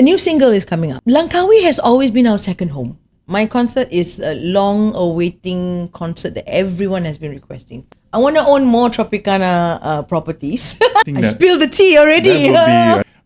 A new single is coming up. Langkawi has always been our second home. My concert is a long-awaiting concert that everyone has been requesting. I want to own more Tropicana properties. I spilled the tea already.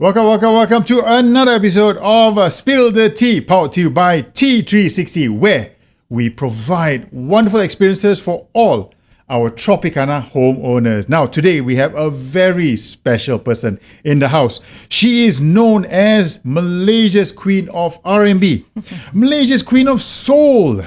Welcome to another episode of Spill the Tea, powered to you by T360, where we provide wonderful experiences for all our Tropicana homeowners. Now, today we have a very special person in the house. She is known as Malaysia's Queen of R&B, Malaysia's Queen of Soul.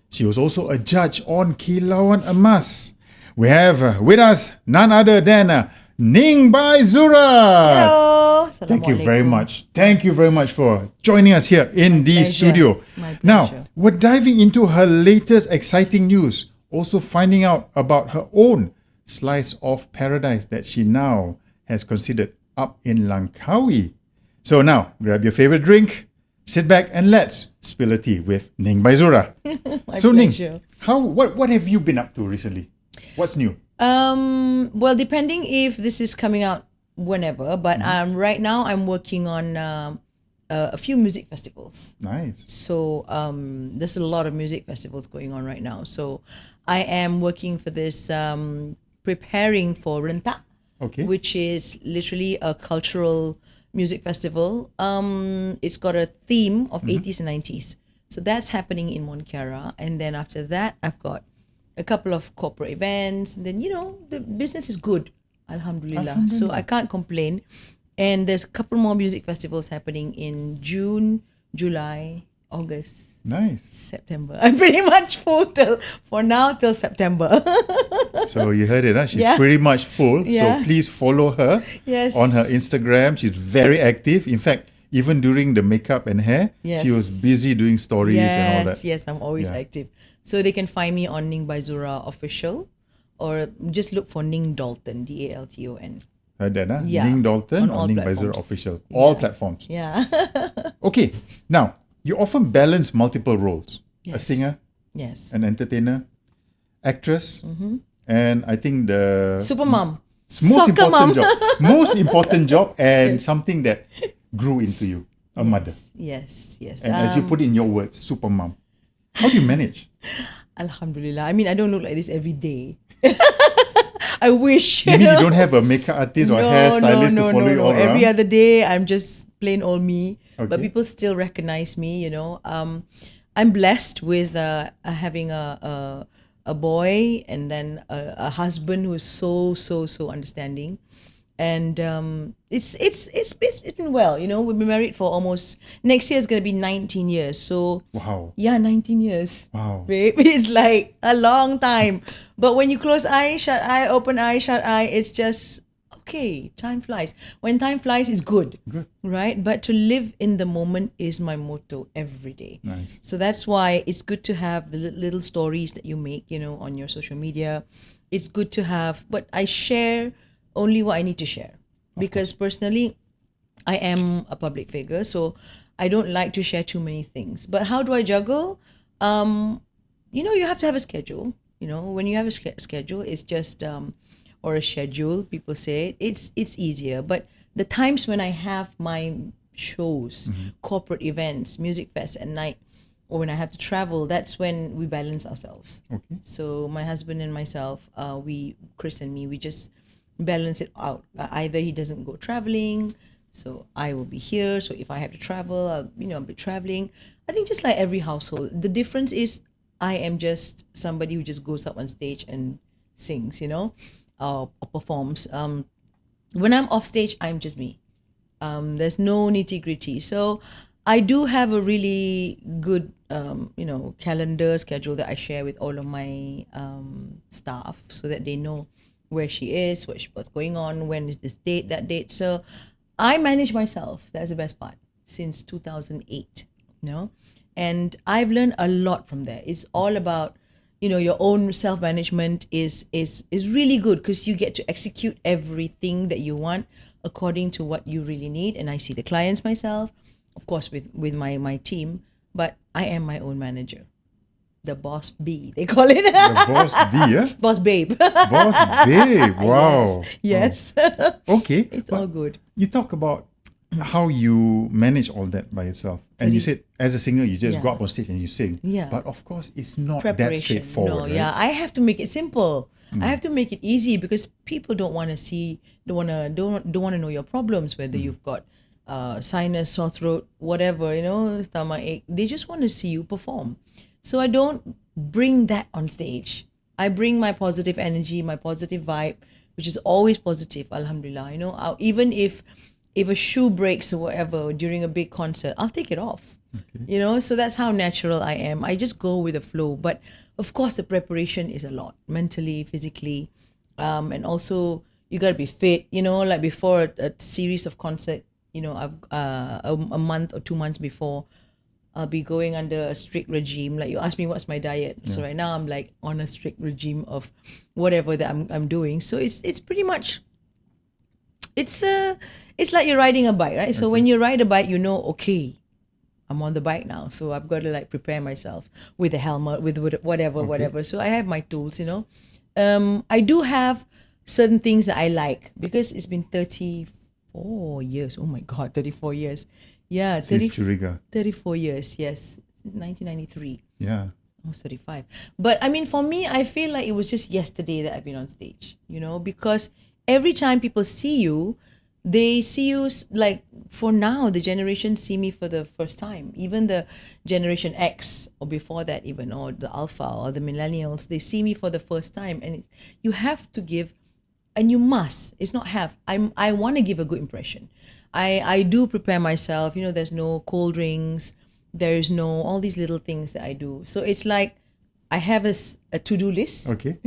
She was also a judge on Kilauan Emas. We have with us none other than Ning Baizura. Hello. Thank you very much. Thank you very much for joining us here in the studio. Now, we're diving into her latest exciting news. Also finding out about her own slice of paradise that she now has considered up in Langkawi. So now, grab your favorite drink, sit back and let's spill the tea with Ning Baizura. So pleasure. Ning, what have you been up to recently? What's new? Well, depending if this is coming out whenever, but right now I'm working on a few music festivals. Nice. So there's a lot of music festivals going on right now. So I am working for this, preparing for Rentak, which is literally a cultural music festival. It's got a theme of 80s and 90s. So that's happening in Monkiara. And then after that, I've got a couple of corporate events. And then, the business is good, Alhamdulillah. So I can't complain. And there's a couple more music festivals happening in June, July, August. Nice. September. I'm pretty much full till September. So you heard it, huh? She's pretty much full. Yeah. So please follow her on her Instagram. She's very active. In fact, even during the makeup and hair, she was busy doing stories and all that. Yes, I'm always active. So they can find me on Ning Baizura Official or just look for Ning Dalton, Dalton. Heard that, huh? Yeah. Ning Dalton On or Ning Baizura Official. All platforms. Yeah. Okay. Now, you often balance multiple roles. A singer, an entertainer, actress, and I think the super mom. Most important job and something that grew into you, a mother. Yes. And as you put in your words, super mom. How do you manage? Alhamdulillah. I mean, I don't look like this every day. I wish. You mean you don't have a makeup artist or hairstylist to follow you all around? Every other day, I'm just plain old me. Okay. But people still recognize me, I'm blessed with having a boy and then a husband who is so understanding. And it's been well, we've been married for almost, next year is going to be 19 years. So wow. Yeah, 19 years. Wow. Babe, it's like a long time. But when you close eye, shut eye, open eye, shut eye, it's just okay, time flies. When time flies, it's good. Right? But to live in the moment is my motto every day. Nice. So that's why it's good to have the little stories that you make, on your social media. It's good to have, but I share only what I need to share. Because personally, I am a public figure, so I don't like to share too many things. But how do I juggle? You have to have a schedule. When you have a schedule, it's just or a schedule, people say it's easier. But the times when I have my shows, corporate events, music fest at night, or when I have to travel, that's when we balance ourselves. Okay. So my husband and myself, Chris and me, we just balance it out. Either he doesn't go traveling, so I will be here. So if I have to travel, I'll be traveling. I think just like every household, the difference is I am just somebody who just goes up on stage and sings, or performs. When I'm off stage, I'm just me. There's no nitty gritty. So I do have a really good, calendar schedule that I share with all of my staff so that they know where she is, what's going on, when is this date, that date. So I manage myself. That's the best part since 2008, and I've learned a lot from there. It's all about, your own self-management is really good because you get to execute everything that you want according to what you really need. And I see the clients myself, of course, with my team, but I am my own manager. The boss bee, they call it. The boss bee, eh? Boss babe. Boss babe, wow. Yes. Okay. It's all good. You talk about how you manage all that by yourself. And you said, as a singer, you just Yeah. go up on stage and you sing. Yeah. But of course, it's not that Preparation. straightforward, No, right? yeah, I have to make it simple. I have to make it easy because people don't want to see, don't want to know your problems. Whether you've got sinus, sore throat, whatever, stomach ache. They just want to see you perform. So I don't bring that on stage. I bring my positive energy, my positive vibe, which is always positive. Alhamdulillah, even if a shoe breaks or whatever during a big concert, I'll take it off. So that's how natural I am. I just go with the flow. But of course, the preparation is a lot, mentally, physically, and also you gotta be fit. Like before a series of concert, I've a month or 2 months before, I'll be going under a strict regime. Like you asked me what's my diet. So right now I'm like on a strict regime of whatever that I'm doing. So it's pretty much it's like you're riding a bike, right? So when you ride a bike, okay, I'm on the bike now, so I've got to like prepare myself with a helmet, with whatever. So I have my tools. I do have certain things that I like because it's been 34 years. Oh my God, 34 years. Yeah, Since Churiga. 34 years. Yes, 1993. Yeah. Almost 35. But I mean, for me, I feel like it was just yesterday that I've been on stage, because every time people see you, they see you like, for now, the generation see me for the first time. Even the generation X or before that even, or the Alpha or the millennials, they see me for the first time. And you have to give, and you must, it's not have, I want to give a good impression. I do prepare myself, there's no cold drinks, there's no all these little things that I do. So it's like I have a to-do list. Okay.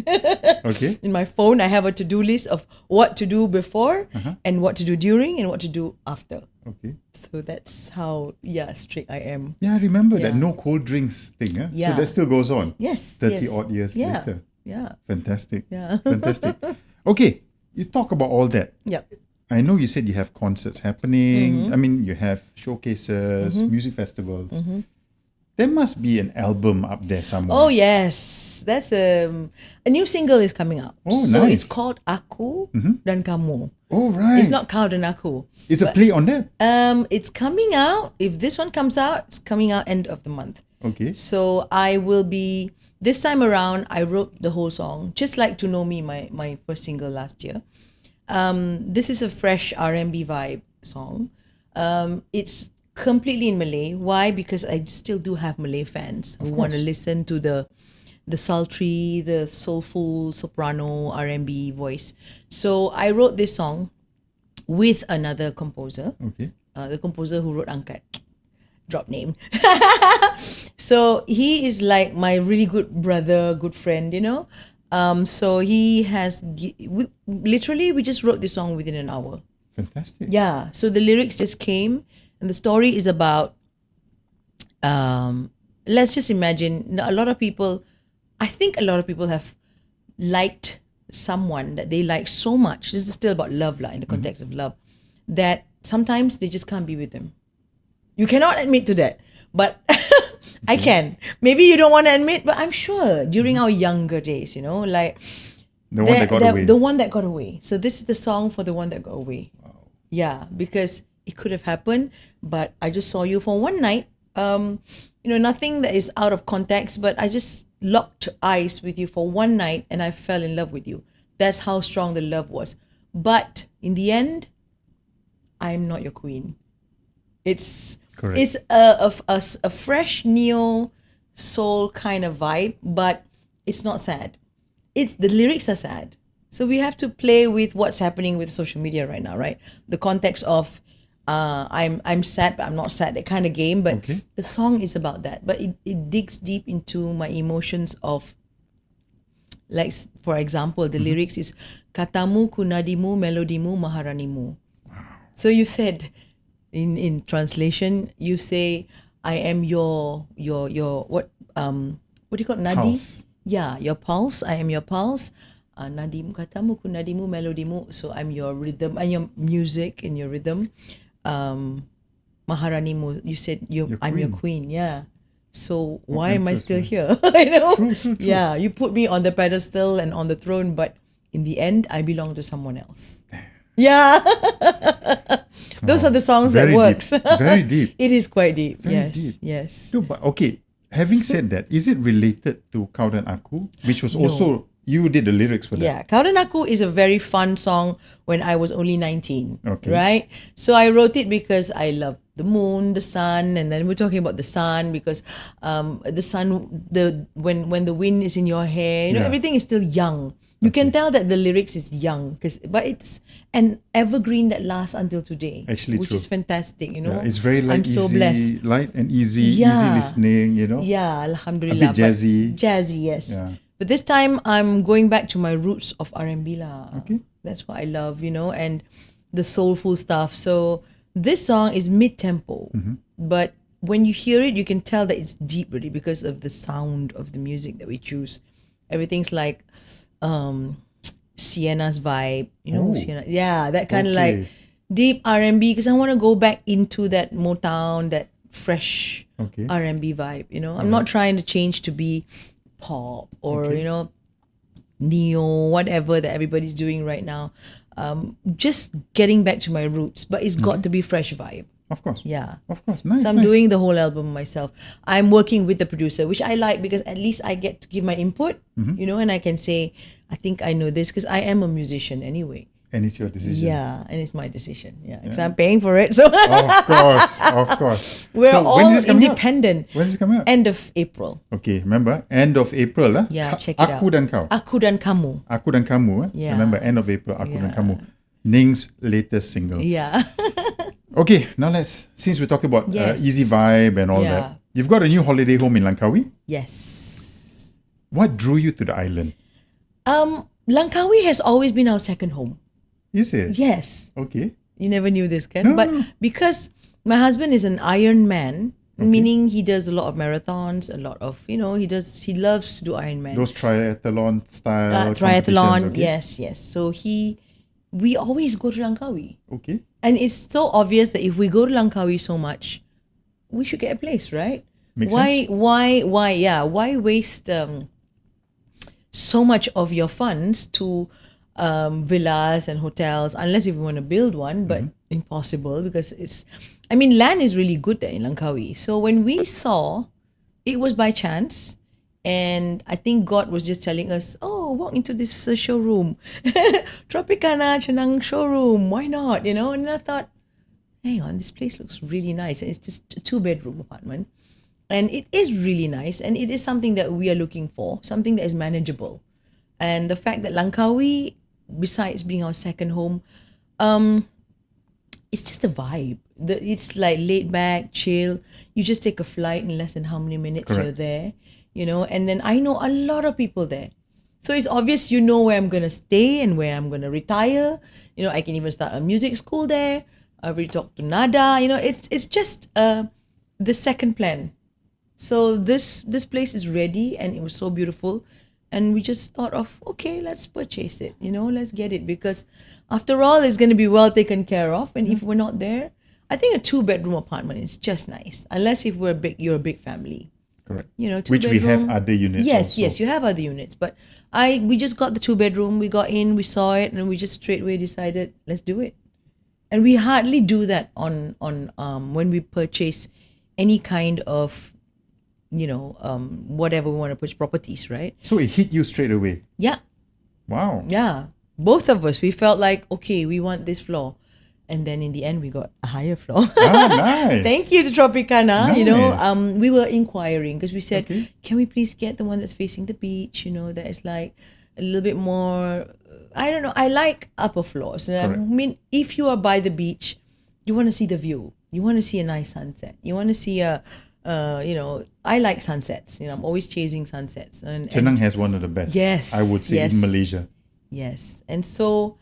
Okay. In my phone, I have a to-do list of what to do before and what to do during and what to do after. Okay. So that's how, strict I am. Yeah, I remember that Yeah. no cold drinks thing. So Yeah. that still goes on. Yes. 30 yes. odd years Yeah. later. Yeah. Fantastic. Yeah. Fantastic. Okay, you talk about all that. Yep. I know you said you have concerts happening. I mean, you have showcases, music festivals. There must be an album up there somewhere. Oh yes, that's a new single is coming out. Oh, so nice. it's called Aku dan Kamu. Oh, right. It's not Kau dan Aku. It's a play on that. It's coming out. If this one comes out, it's coming out end of the month. Okay. So I will be, this time around, I wrote the whole song, just like To Know Me, my first single last year. This is a fresh R&B vibe song. It's completely in Malay. Why? Because I still do have Malay fans who want to listen to the sultry, the soulful soprano R&B voice. So I wrote this song with another composer. Okay. The composer who wrote Angkat. Drop name. So he is like my really good brother, good friend, So he has, we just wrote this song within an hour. Fantastic. Yeah. So the lyrics just came, and the story is about, let's just imagine, I think a lot of people have liked someone that they like so much. This is still about love, in the context of love, that sometimes they just can't be with them. You cannot admit to that, but I can. Maybe you don't want to admit, but I'm sure during our younger days, like The one that got away. the one that got away. So this is the song for the one that got away. Wow. Yeah, because it could have happened, but I just saw you for one night. Nothing that is out of context, but I just locked eyes with you for one night and I fell in love with you. That's how strong the love was. But in the end, I'm not your queen. It's Correct. It's a fresh neo soul kind of vibe, but it's not sad. It's the lyrics are sad. So we have to play with what's happening with social media right now, right? The context of I'm sad, but I'm not sad, that kind of game. But the song is about that. But it digs deep into my emotions of, like, for example, the lyrics is Katamu, kunadimu, melodimu, maharanimu. So you said, in translation, you say, I am your what do you call it? Nadi? Pulse. Yeah, your pulse. I am your pulse. Nadimu katamu kunadimu melodimu. So I'm your rhythm and your music and your rhythm. Maharanimu. You said I'm your queen. Yeah. So why am I still here? True. Yeah, you put me on the pedestal and on the throne, but in the end, I belong to someone else. Yeah. Those are the songs Very that works. deep. Very deep. It is quite deep. Very Yes, deep. yes. No, but okay. Having said that, is it related to Kau dan Aku, which was also you did the lyrics for that? Yeah, Kau dan Aku is a very fun song when I was only 19, Okay. right? So I wrote it because I love the moon, the sun, and then we're talking about the sun because the sun, when the wind is in your hair, Yeah. everything is still young. You can tell that the lyrics is young, but it's an evergreen that lasts until today. Actually which true. is fantastic. Yeah, it's very I'm so blessed. light and easy, easy Yeah. listening, Yeah, A alhamdulillah. bit jazzy. Jazzy, yes. Yeah. But this time I'm going back to my roots of R&B lah. Okay. That's what I love, and the soulful stuff. So this song is mid-tempo, but when you hear it, you can tell that it's deep really because of the sound of the music that we choose. Everything's like Sienna's vibe, Oh. Sienna. Yeah, that kind of Okay. like deep R&B because I want to go back into that Motown, that fresh Okay. R&B vibe. I'm not trying to change to be pop or Okay. neo, whatever that everybody's doing right now. Just getting back to my roots, but it's got to be fresh vibe. Of course. Yeah. Of course. Nice. So I'm nice. doing the whole album myself. I'm working with the producer, which I like because at least I get to give my input, and I can say, I think I know this because I am a musician anyway. And it's your decision. Yeah, and it's my decision. Yeah, because I'm paying for it. So Of course. Of course. we're So all when is this coming out? independent. When is it coming out? End of April. Okay, remember, end of April lah. Yeah, check it Aku out. dan Kau. Aku dan Kamu. Aku dan Kamu. Yeah. Remember, end of April, Aku dan Yeah. Kamu. Ning's latest single. Yeah. Okay, now since we're talking about Yes. easy vibe and all Yeah. that, you've got a new holiday home in Langkawi. Yes. What drew you to the island? Langkawi has always been our second home. Is it? Yes. Okay. You never knew this, Ken. No, But no. because my husband is an Iron Man, meaning he does a lot of marathons, a lot of, he loves to do Iron Man. Those triathlon style Triathlon, competitions, okay? yes. So we always go to Langkawi. Okay. And it's so obvious that if we go to Langkawi so much, we should get a place, right? Makes Why waste so much of your funds to villas and hotels, unless if you want to build one, but impossible because land is really good there in Langkawi. So when we saw, it was by chance, and I think God was just telling us, oh, walk into this showroom, Tropicana Cenang showroom, why not, And I thought, hang on, this place looks really nice, and it's just a 2-bedroom apartment, and it is really nice, and it is something that we are looking for, something that is manageable. And the fact that Langkawi, besides being our second home, it's just a vibe. It's like laid back, chill. You just take a flight in less than how many minutes you're Correct. there, and then I know a lot of people there. So it's obvious where I'm going to stay and where I'm going to retire. I can even start a music school there. I already talked to Nada. It's just the second plan. So this place is ready, and it was so beautiful. And we just thought of, okay, let's purchase it, let's get it, because after all, it's going to be well taken care of. And if we're not there, I think a 2-bedroom apartment is just nice, unless if you're a big family. Correct. 2-bedroom. Which we have other units. Yes, also. yes, you have other units, but we just got the 2-bedroom. We got in, we saw it, and we just straight away decided, let's do it. And we hardly do that on when we purchase any kind of whatever we want to purchase, properties, right? So it hit you straight away. Yeah. Wow. Yeah, both of us, we felt like, okay, we want this floor, and then in the end we got a higher floor. Nice. Thank you to Tropicana. Nice. We were inquiring because we said, Okay. can we please get the one that's facing the beach, that is like a little bit more, I don't know, I like upper floors. I Correct. mean, if you are by the beach, you want to see the view, you want to see a nice sunset, you want to see I like sunsets. I'm always chasing sunsets. And Cenang has one of the best. Yes, I would say yes. in Malaysia. Yes. And so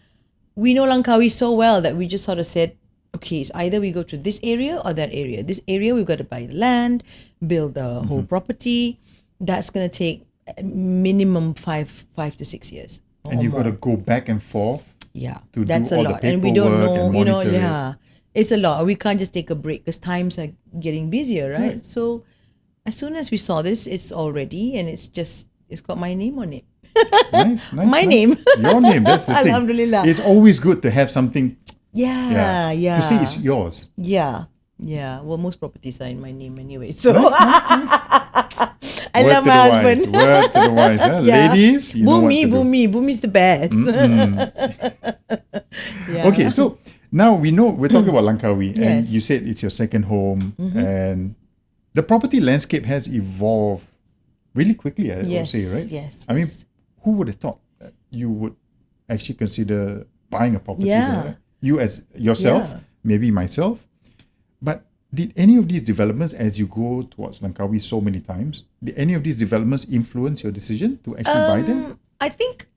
we know Langkawi so well that we just sort of said, okay, it's either we go to this area or that area. This area, we've got to buy the land, build the whole property. That's going to take minimum 5 to 6 years. And or you've got to more. go back and forth. Yeah, to that's do a all the lot. And we don't paperwork know, and monitor it. yeah. It's a lot. We can't just take a break because times are getting busier, right? Right. So as soon as we saw this, it's all ready, and it's got my name on it. Nice. My name. Your name. That's the thing. Alhamdulillah. It's always good to have something Yeah, To see it's yeah. yours. Yeah. Yeah. Well, most properties are in my name anyway. So Nice. I Word love to my the husband. wise. Word to the wise. Huh? Yeah. Ladies, you know what to do. Boomy's the best. Yeah. Okay, so now we know we're talking about Langkawi, and Yes. you said it's your second home, Mm-hmm. and the property landscape has evolved really quickly, I would Yes. say, right? Yes. I mean, yes. who would have thought that you would actually consider buying a property Yeah. there? You as yourself, Yeah. maybe myself. But did any of these developments, as you go towards Langkawi so many times, did any of these developments influence your decision to actually buy there? I think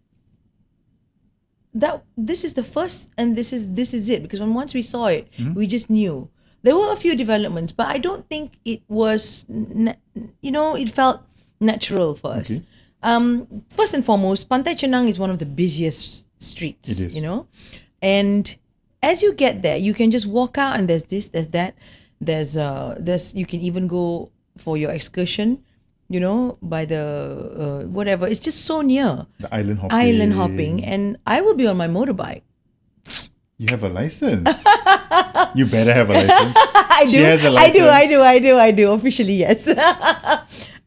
that this is the first, and this is it, because once we saw it, we just knew. There were a few developments, but I don't think it was, it felt natural for us. Okay. First and foremost, Pantai Cenang is one of the busiest streets. It is. And as you get there, you can just walk out, and there's this, there's that, there's you can even go for your excursion, by the whatever. It's just so near. The island hopping. Island hopping, and I will be on my motorbike. You have a license. You better have a license. I do. She has a I do. license. I do. Officially, yes.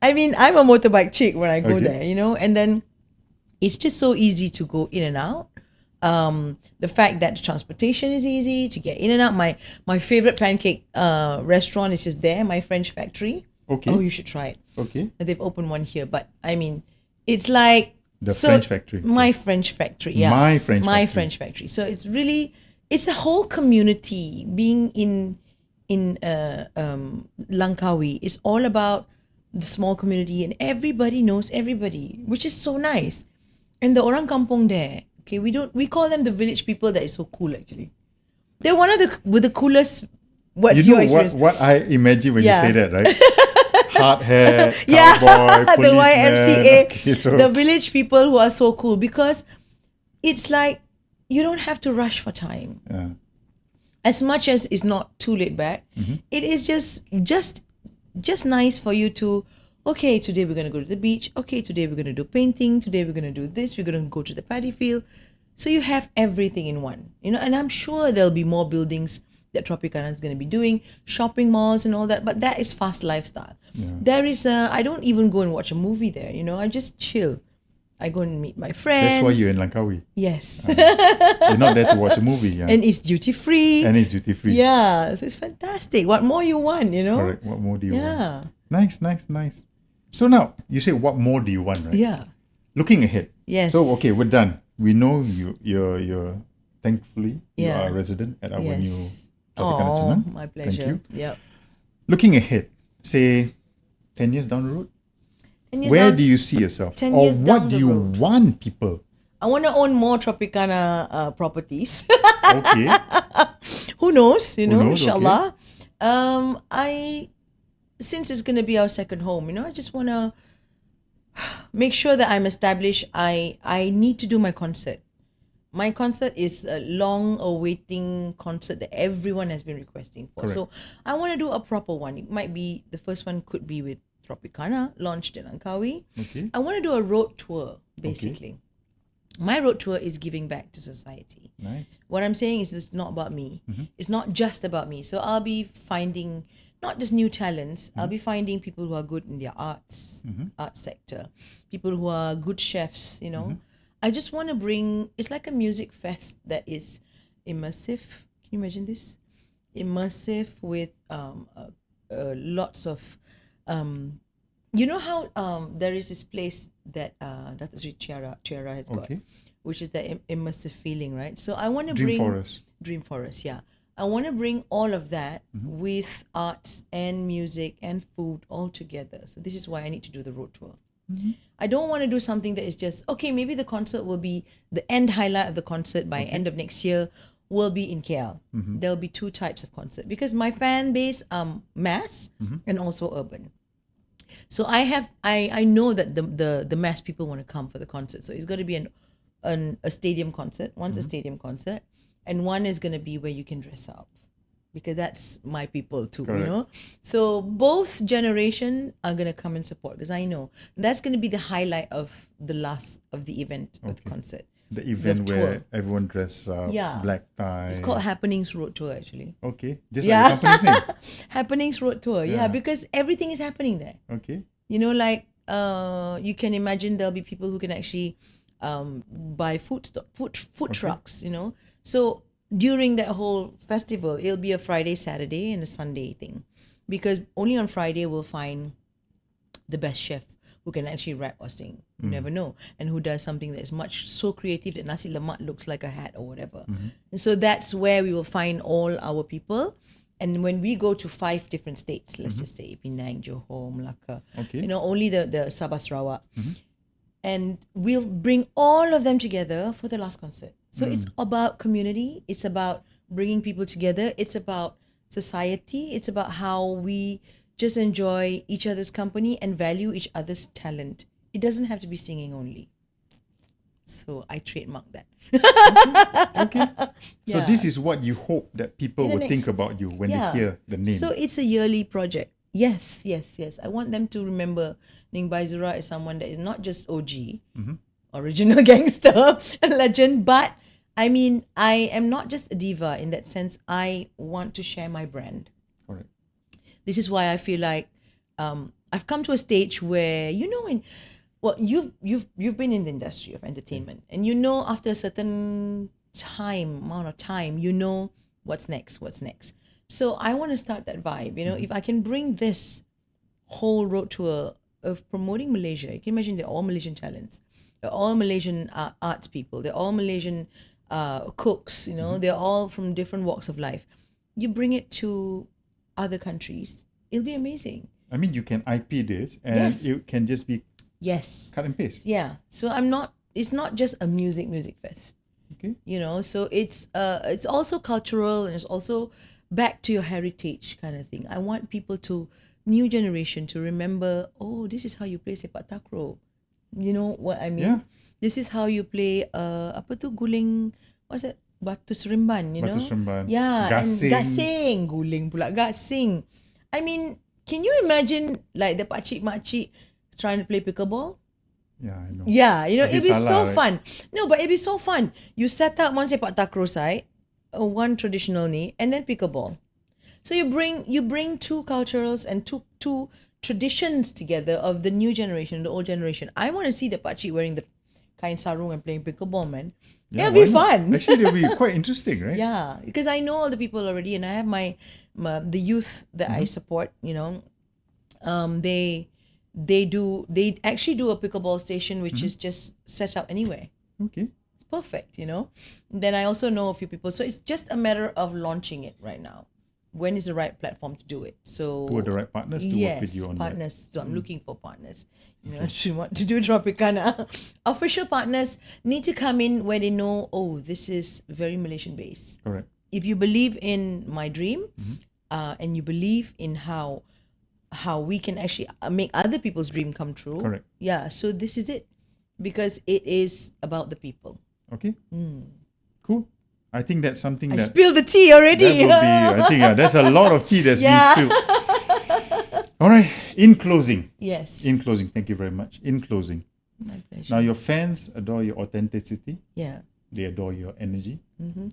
I mean, I'm a motorbike chick when I go Okay. there, and then it's just so easy to go in and out. The fact that the transportation is easy to get in and out. My favorite pancake restaurant is just there, my French Factory. Okay. Oh, you should try it. Okay. They've opened one here, but I mean, it's like The French Factory. My French Factory, yeah. My French My Factory. French Factory. So it's a whole community being in Langkawi. It's all about the small community, and everybody knows everybody, which is so nice. And the orang kampung there, okay, we call them the village people. That is so cool, actually. They're one of the coolest. What's You your know experience? what I imagine when Yeah. you say that, right? Hard hat, cowboy, Yeah, the policeman. YMCA, Okay, so the village people who are so cool, because it's like you don't have to rush for time. yeah. As much as it's not too laid back, it is just nice for you to, okay, today we're going to go to the beach. Okay, today we're going to do painting. Today we're going to do this. We're going to go to the paddy field. So you have everything in one, and I'm sure there'll be more buildings that Tropicana is going to be doing, shopping malls and all that, but that is fast lifestyle. There is I don't even go and watch a movie there, I just chill. I go and meet my friends. That's why you're in Langkawi. Yes. You're not there to watch a movie. Yeah. And it's duty free. And it's duty free. Yeah, so it's fantastic. What more you want, Correct. What more do you want? Yeah. Nice. So now, you say what more do you want, right? Yeah. Looking ahead. Yes. So, okay, we're done. We know you're thankfully, you Yeah. are a resident at our Yes. new Tropicana Oh, Cenang. my Thank pleasure. you. Yep. Looking ahead, say 10 years down the road, 10 years where down- do you see yourself? 10 or years what down do the you road. want people? I want to own more Tropicana properties. Okay. Who knows? knows? Inshallah. Since it's going to be our second home, I just want to make sure that I'm established. I need to do my concert. My concert is a long awaiting concert that everyone has been requesting for. Correct. So I want to do a proper one. It might be, the first one could be with Tropicana, launched in Langkawi. Okay. I want to do a road tour, basically. My road tour is giving back to society. Nice. What I'm saying is it's not about me. It's not just about me. So I'll be finding not just new talents. I'll be finding people who are good in their arts sector, people who are good chefs. I just want to bring. It's like a music fest that is immersive. Can you imagine this? Immersive with lots of. You know how there is this place that Dr. Sri Tiara has got, Okay. which is that immersive feeling, right? So I want to Dream bring Forest. Dream Forest, yeah. I want to bring all of that with arts and music and food all together. So this is why I need to do the road tour. I don't want to do something that is just, okay, maybe the concert will be, the end highlight of the concert by end of next year will be in KL. There'll be two types of concert, because my fan base mass and also urban. So I know that the mass people want to come for the concert. So it's going to be a stadium concert. One's a stadium concert, and one is going to be where you can dress up, because that's my people too, Correct. So both generation are going to come and support, because I know that's going to be the highlight of the last of the event of the concert. The event tour. where everyone dresses up, Yeah. black tie. It's called Happenings Road Tour actually. Okay, just like the company's name. Happenings Road Tour. Yeah, because everything is happening there. Okay. You know, like you can imagine there'll be people who can actually buy food trucks. You know, so during that whole festival, it'll be a Friday, Saturday, and a Sunday thing, because only on Friday we'll find the best chef who can actually rap or sing. You never know, and who does something that is much so creative that nasi lemak looks like a hat or whatever. And so that's where we will find all our people. And when we go to 5 different states, let's just say Penang, Johor, Melaka, Okay. you know, only the Sabah Sarawak, and we'll bring all of them together for the last concert. So it's about community. It's about bringing people together. It's about society. It's about how we just enjoy each other's company and value each other's talent. It doesn't have to be singing only. So I trademark that. Okay. So Yeah. this is what you hope that people In the will think next- about you when they hear the name. So it's a yearly project. Yes. I want them to remember Ning Baizura is someone that is not just OG, original gangster, and legend, but I mean, I am not just a diva in that sense. I want to share my brand. Correct. This is why I feel like I've come to a stage where, you know, you've been in the industry of entertainment, and you know, after a certain amount of time, you know what's next. So I want to start that vibe. You know, if I can bring this whole road tour of promoting Malaysia, you can imagine they're all Malaysian talents, they're all Malaysian arts people, they're all Malaysian cooks. You know, they're all from different walks of life. You bring it to other countries, it'll be amazing. I mean, you can IP this, and Yes. it can just be Yes. cut and paste. Yeah. So it's not just a music fest. Okay. You know, so it's also cultural, and it's also back to your heritage kind of thing. I want people new generation to remember, oh, this is how you play sepak takraw. You know what I mean? Yeah. This is how you play apa tu guling, what's that? Batu seremban, you know? Batu seremban. Yeah, Gasing. and gasing, guling pula gasing. I mean, can you imagine like the pakcik-makcik trying to play pickleball? Yeah, I know. Yeah, you know, A bit it'd be salah, so right? fun. No, but it'd be so fun. You set up one sepak takraw side, one traditional knee, and then pickleball. So you bring 2 cultures and two traditions together of the new generation, the old generation. I want to see the pakcik wearing the kain sarung and playing pickleball, man. Yeah, It'll be why not? fun. Actually, it'll be quite interesting, right? Yeah, because I know all the people already, and I have my the youth that I support. You know, they actually do a pickleball station which is just set up anywhere. Okay. It's perfect, you know. Then I also know a few people, so it's just a matter of launching it right now. When is the right platform to do it? So Who are the right partners to work with you on that? partners. So I'm looking for partners. You know, to want to do Tropicana. Official partners need to come in where they know, oh, this is very Malaysian based. Correct. If you believe in my dream, and you believe in how we can actually make other people's dream come true. Correct. Yeah. So this is it, because it is about the people. Okay. Cool. I think that's something I that spilled the tea already. that will be. I think that's a lot of tea that's Yeah. being spilled. All right. In closing. Yes. In closing. Thank you very much. In closing. My pleasure. Now your fans adore your authenticity. Yeah. They adore your energy. Mm-hmm.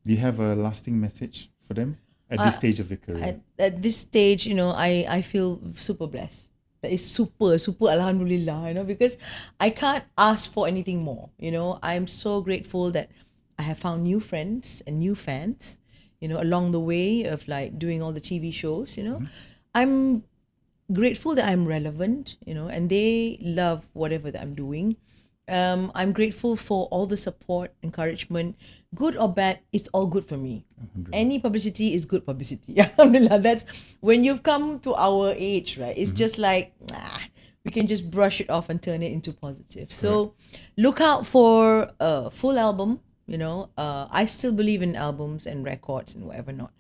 Do you have a lasting message for them at this stage of your career? At this stage, you know, I feel super blessed. That is super alhamdulillah, you know, because I can't ask for anything more. You know, I'm so grateful that I have found new friends and new fans, you know, along the way of like doing all the TV shows, you know. I'm grateful that I'm relevant, you know, and they love whatever that I'm doing. I'm grateful for all the support, encouragement, good or bad. It's all good for me. Any publicity is good publicity. Alhamdulillah. That's when you've come to our age, right? It's just like, we can just brush it off and turn it into positive. So look out for a full album. You know, I still believe in albums and records and whatever not.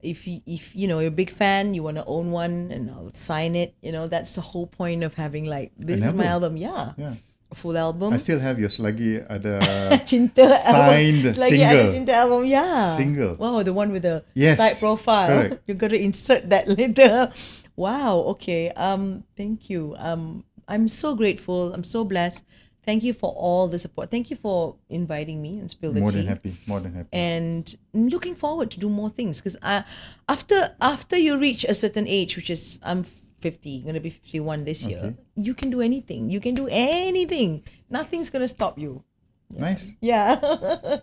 If you know you're a big fan, you want to own one, and I'll sign it. You know, that's the whole point of having like this An is my album. album. Yeah. Yeah. A full album. I still have your selagi ada Cinta signed album. It's like single. ada Cinta album, yeah. Single. Wow, the one with the Yes, side profile. correct. You got to insert that later. Wow. Okay. Thank you. I'm so grateful. I'm so blessed Thank you for all the support. Thank you for inviting me and Spill the More Tea. than happy. More than happy. And I'm looking forward to do more things because after you reach a certain age, which is I'm 50, gonna be 51 this year, Okay. you can do anything. You can do anything. Nothing's gonna stop you. Nice. Yeah.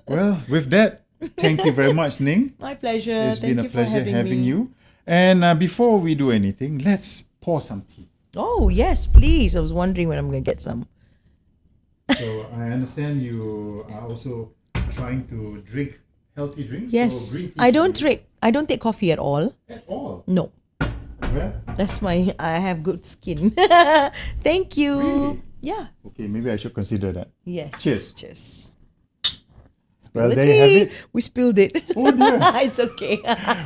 Well, with that, thank you very much, Ning. My pleasure. It's Thank been a you for pleasure having me. you. And before we do anything, let's pour some tea. Oh yes, please. I was wondering when I'm gonna get some. So I understand you are also trying to drink healthy drinks. Yes. So green tea I don't for you. drink. I don't take coffee at all. At all. No. Well, That's my. I have good skin. Thank you. Really? Yeah. okay, maybe I should consider that. Yes. Cheers. Cheers. Well, The there you have tea. it. We spilled it. Oh dear. It's okay.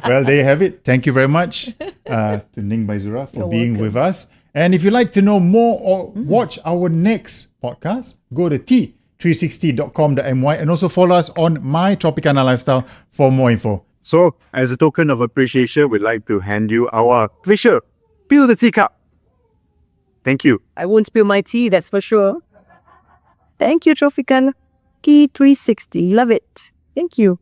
Well, there you have it. Thank you very much to Ning Baizura for You're being welcome. with us. And if you'd like to know more or watch our next podcast, go to t360.com.my and also follow us on My Tropicana Lifestyle for more info. So, as a token of appreciation, we'd like to hand you our official Spill the Tea cup. Thank you. I won't spill my tea, that's for sure. Thank you, Tropicana. Key 360. Love it. Thank you.